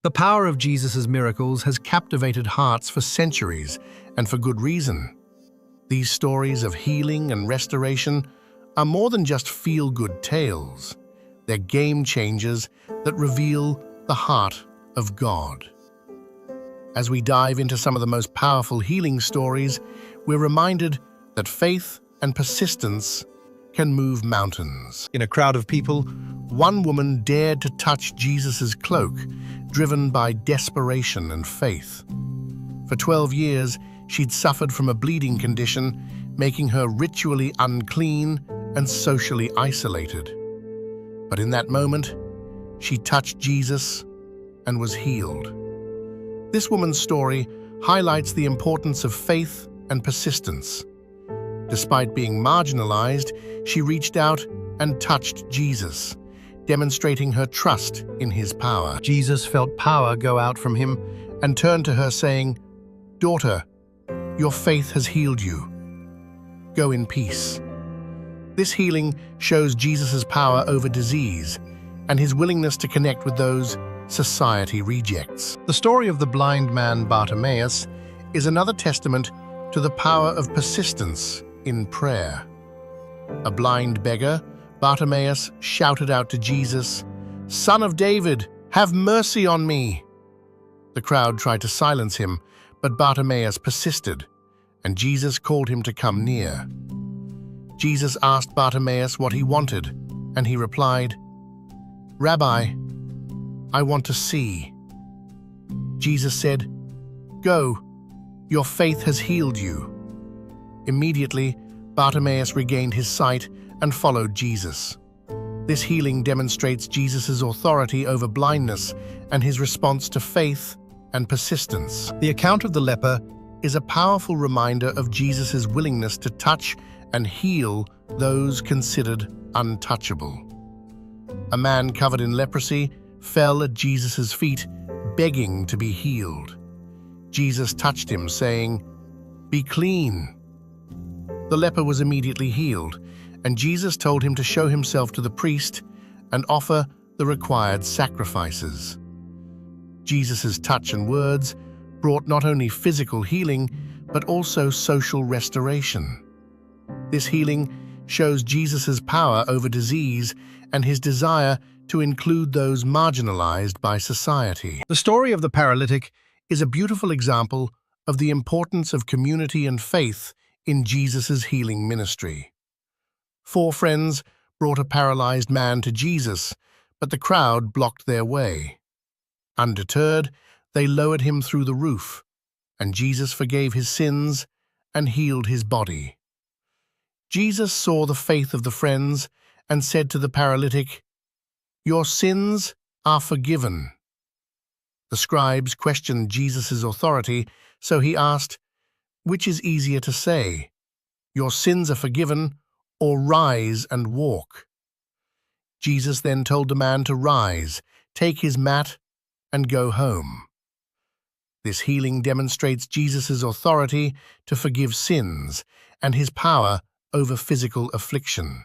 The power of Jesus' miracles has captivated hearts for centuries, and for good reason. These stories of healing and restoration are more than just feel-good tales. They're game changers that reveal the heart of God. As we dive into some of the most powerful healing stories, we're reminded that faith and persistence can move mountains. In a crowd of people, one woman dared to touch Jesus' cloak, driven by desperation and faith. For 12 years, she'd suffered from a bleeding condition, making her ritually unclean and socially isolated. But in that moment, she touched Jesus and was healed. This woman's story highlights the importance of faith and persistence. Despite being marginalized, she reached out and touched Jesus, demonstrating her trust in his power. Jesus felt power go out from him and turned to her saying, "Daughter, your faith has healed you. Go in peace." This healing shows Jesus' power over disease and his willingness to connect with those society rejects. The story of the blind man Bartimaeus is another testament to the power of persistence in prayer. A blind beggar, Bartimaeus shouted out to Jesus, "Son of David, have mercy on me." The crowd tried to silence him, but Bartimaeus persisted, and Jesus called him to come near. Jesus asked Bartimaeus what he wanted, and he replied, "Rabbi, I want to see." Jesus said, "Go, your faith has healed you." Immediately, Bartimaeus regained his sight and followed Jesus. This healing demonstrates Jesus' authority over blindness and his response to faith and persistence. The account of the leper is a powerful reminder of Jesus' willingness to touch and heal those considered untouchable. A man covered in leprosy fell at Jesus' feet, begging to be healed. Jesus touched him, saying, "Be clean." The leper was immediately healed, and Jesus told him to show himself to the priest and offer the required sacrifices. Jesus' touch and words brought not only physical healing, but also social restoration. This healing shows Jesus' power over disease and his desire to include those marginalized by society. The story of the paralytic is a beautiful example of the importance of community and faith in Jesus' healing ministry. 4 friends brought a paralyzed man to Jesus, but the crowd blocked their way. Undeterred, they lowered him through the roof, and Jesus forgave his sins and healed his body. Jesus saw the faith of the friends and said to the paralytic, "Your sins are forgiven." The scribes questioned Jesus' authority, so he asked, "Which is easier to say, 'Your sins are forgiven,' or 'Rise and walk'?" Jesus then told the man to rise, take his mat, and go home. This healing demonstrates Jesus' authority to forgive sins and his power over physical affliction.